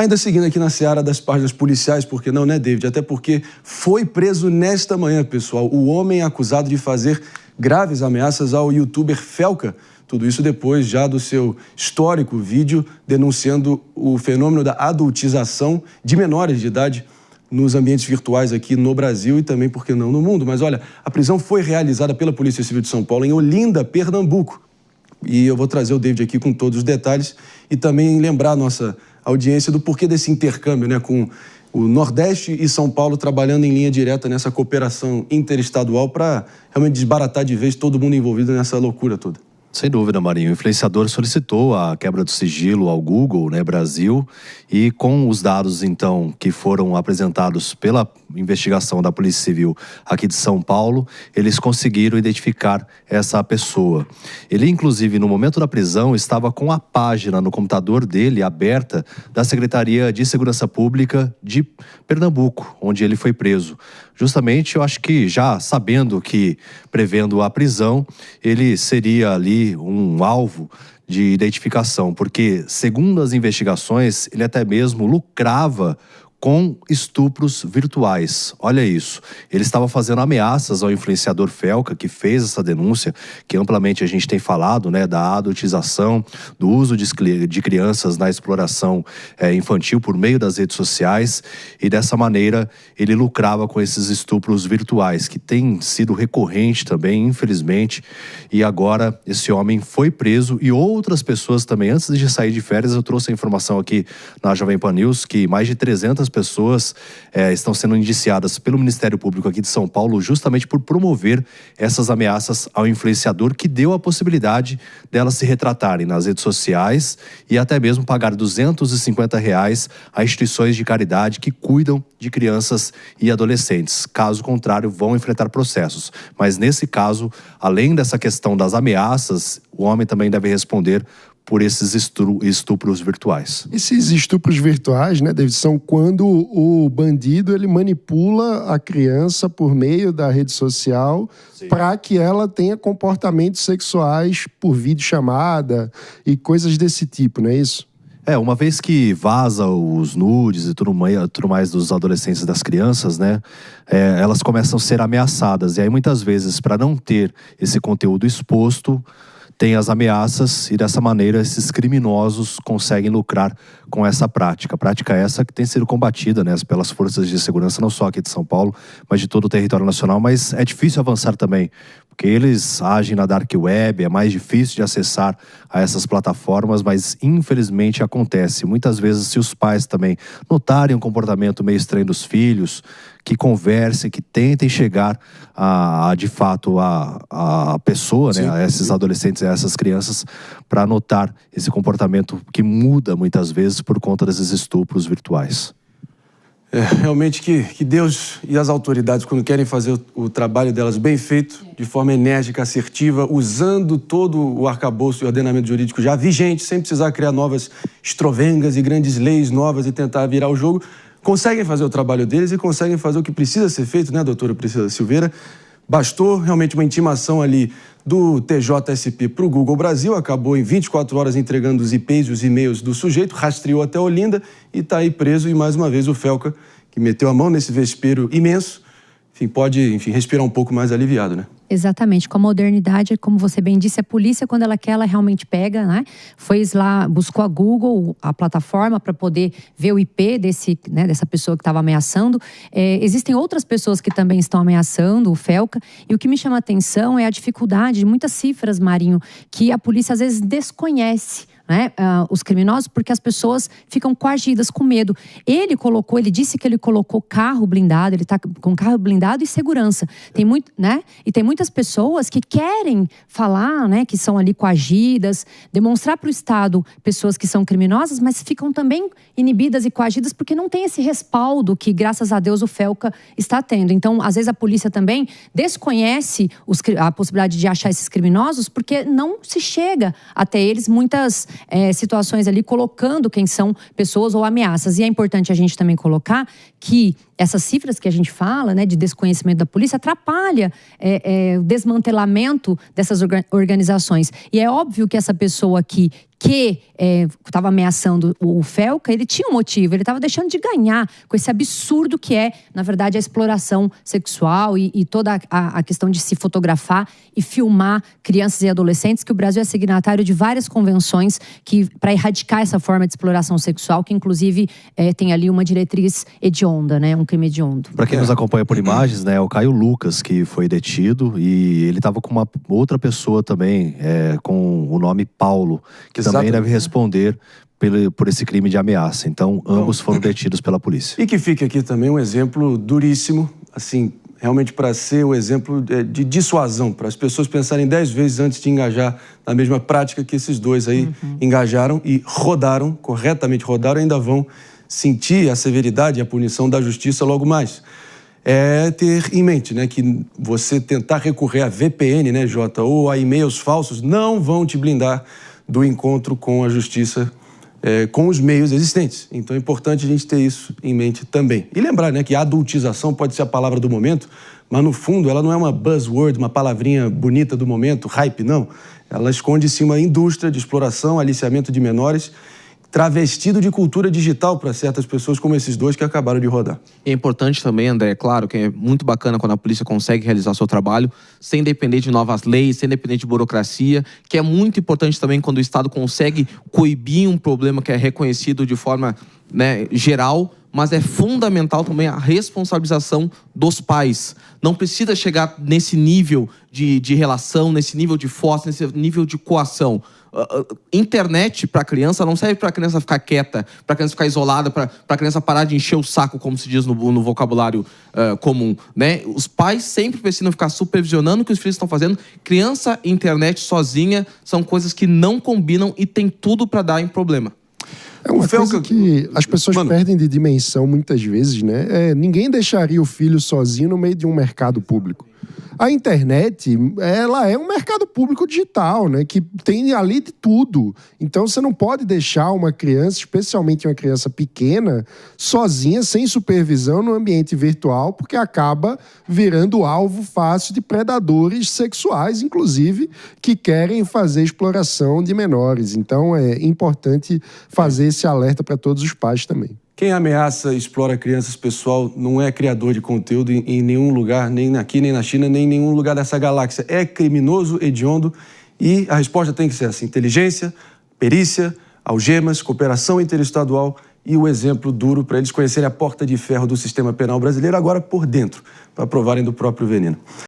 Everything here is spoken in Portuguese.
Ainda seguindo aqui na seara das páginas policiais, por que não, né, David? Até porque foi preso nesta manhã, pessoal, o homem acusado de fazer graves ameaças ao youtuber Felca. Tudo isso depois já do seu histórico vídeo denunciando o fenômeno da adultização de menores de idade nos ambientes virtuais aqui no Brasil e também, por que não, no mundo. Mas olha, a prisão foi realizada pela Polícia Civil de São Paulo em Olinda, Pernambuco. E eu vou trazer o David aqui com todos os detalhes e também lembrar a nossa audiência do porquê desse intercâmbio, né, com o Nordeste e São Paulo trabalhando em linha direta nessa cooperação interestadual para realmente desbaratar de vez todo mundo envolvido nessa loucura toda. Sem dúvida, Marinho. O influenciador solicitou a quebra do sigilo ao Google, né, Brasil, e com os dados, então, que foram apresentados pela investigação da Polícia Civil aqui de São Paulo, eles conseguiram identificar essa pessoa. Ele, inclusive, no momento da prisão, estava com a página no computador dele aberta da Secretaria de Segurança Pública de Pernambuco, onde ele foi preso. Justamente, eu acho que já sabendo que, prevendo a prisão, ele seria ali um alvo de identificação, porque, segundo as investigações, ele até mesmo lucrava com estupros virtuais. Olha isso. Ele estava fazendo ameaças ao influenciador Felca, que fez essa denúncia, que amplamente a gente tem falado, né, da adultização, do uso de crianças na exploração infantil por meio das redes sociais, e dessa maneira ele lucrava com esses estupros virtuais, que tem sido recorrente também, infelizmente, e agora esse homem foi preso e outras pessoas também. Antes de sair de férias, eu trouxe a informação aqui na Jovem Pan News que mais de 300 pessoas estão sendo indiciadas pelo Ministério Público aqui de São Paulo justamente por promover essas ameaças ao influenciador, que deu a possibilidade delas se retratarem nas redes sociais e até mesmo pagar R$250 a instituições de caridade que cuidam de crianças e adolescentes. Caso contrário, vão enfrentar processos. Mas nesse caso, além dessa questão das ameaças, o homem também deve responder por esses estupros virtuais. Esses estupros virtuais, né, David, são quando o bandido ele manipula a criança por meio da rede social para que ela tenha comportamentos sexuais por videochamada e coisas desse tipo, não é isso? Uma vez que vaza os nudes e tudo mais dos adolescentes e das crianças, né, elas começam a ser ameaçadas. E aí, muitas vezes, para não ter esse conteúdo exposto, tem as ameaças, e dessa maneira esses criminosos conseguem lucrar com essa prática. Prática essa que tem sido combatida, né, pelas forças de segurança, não só aqui de São Paulo, mas de todo o território nacional. Mas é difícil avançar também, porque eles agem na dark web, é mais difícil de acessar a essas plataformas, mas infelizmente acontece. Muitas vezes, se os pais também notarem um comportamento meio estranho dos filhos, que conversem, que tentem chegar de fato a pessoa, né, a esses adolescentes, a essas crianças, para notar esse comportamento que muda muitas vezes por conta desses estupros virtuais. Realmente que Deus e as autoridades, quando querem fazer o trabalho delas bem feito, de forma enérgica, assertiva, usando todo o arcabouço e ordenamento jurídico já vigente, sem precisar criar novas estrovengas e grandes leis novas e tentar virar o jogo, conseguem fazer o trabalho deles e conseguem fazer o que precisa ser feito, né, doutora Priscila Silveira? Bastou realmente uma intimação ali do TJSP para o Google Brasil, acabou em 24 horas entregando os IPs e os e-mails do sujeito, rastreou até Olinda e está aí preso. E mais uma vez o Felca, que meteu a mão nesse vespeiro imenso, pode respirar um pouco mais aliviado, né? Exatamente, com a modernidade, como você bem disse, a polícia, quando ela quer, ela realmente pega, né? Foi lá, buscou a Google, a plataforma, para poder ver o IP dessa pessoa que estava ameaçando. Existem outras pessoas que também estão ameaçando o Felca, e o que me chama a atenção é a dificuldade de muitas cifras, Marinho, que a polícia às vezes desconhece, né, os criminosos, porque as pessoas ficam coagidas, com medo. Ele disse que ele colocou carro blindado, ele está com carro blindado e segurança. Tem muitas pessoas que querem falar, né, que são ali coagidas, demonstrar para o Estado pessoas que são criminosas, mas ficam também inibidas e coagidas porque não tem esse respaldo que, graças a Deus, o Felca está tendo. Então, às vezes a polícia também desconhece a possibilidade de achar esses criminosos porque não se chega até eles muitas situações ali colocando quem são pessoas ou ameaças. E é importante a gente também colocar que essas cifras que a gente fala, né, de desconhecimento da polícia, atrapalha o desmantelamento dessas organizações. E é óbvio que essa pessoa que que estava ameaçando o Felca, ele tinha um motivo, ele estava deixando de ganhar com esse absurdo que é, na verdade, a exploração sexual e toda a questão de se fotografar e filmar crianças e adolescentes, que o Brasil é signatário de várias convenções para erradicar essa forma de exploração sexual, que inclusive tem ali uma diretriz hedionda, né? Um crime hediondo. Para quem nos acompanha por imagens, né, é o Caio Lucas que foi detido e ele estava com uma outra pessoa também, com o nome Paulo, que Exatamente. também deve responder por esse crime de ameaça. Então, ambos foram detidos pela polícia. E que fique aqui também um exemplo duríssimo, assim, realmente para ser o exemplo de dissuasão, para as pessoas pensarem 10 vezes antes de engajar na mesma prática que esses dois aí engajaram e rodaram, corretamente rodaram, ainda vão sentir a severidade e a punição da justiça logo mais. É ter em mente, né, que você tentar recorrer a VPN, né, Jota, ou a e-mails falsos, não vão te blindar do encontro com a justiça, com os meios existentes. Então é importante a gente ter isso em mente também. E lembrar, né, que a adultização pode ser a palavra do momento, mas no fundo ela não é uma buzzword, uma palavrinha bonita do momento, hype, não. Ela esconde sim uma indústria de exploração, aliciamento de menores, travestido de cultura digital para certas pessoas, como esses dois que acabaram de rodar. É importante também, André, é claro que é muito bacana quando a polícia consegue realizar seu trabalho sem depender de novas leis, sem depender de burocracia, que é muito importante também quando o Estado consegue coibir um problema que é reconhecido de forma, né, geral, mas é fundamental também a responsabilização dos pais. Não precisa chegar nesse nível de relação, nesse nível de força, nesse nível de coação. Internet para a criança não serve para a criança ficar quieta, para a criança ficar isolada, para a criança parar de encher o saco, como se diz no vocabulário comum, né? Os pais sempre precisam ficar supervisionando o que os filhos estão fazendo. Criança e internet sozinha são coisas que não combinam e tem tudo para dar em problema. É uma coisa que as pessoas perdem de dimensão muitas vezes, né? Ninguém deixaria o filho sozinho no meio de um mercado público. A internet, ela é um mercado público digital, né? Que tem ali de tudo. Então, você não pode deixar uma criança, especialmente uma criança pequena, sozinha, sem supervisão no ambiente virtual, porque acaba virando alvo fácil de predadores sexuais, inclusive, que querem fazer exploração de menores. Então, é importante fazer esse alerta para todos os pais também. Quem ameaça e explora crianças, pessoal, não é criador de conteúdo em nenhum lugar, nem aqui, nem na China, nem em nenhum lugar dessa galáxia. É criminoso, hediondo, e a resposta tem que ser essa: inteligência, perícia, algemas, cooperação interestadual e o exemplo duro para eles conhecerem a porta de ferro do sistema penal brasileiro agora por dentro, para provarem do próprio veneno.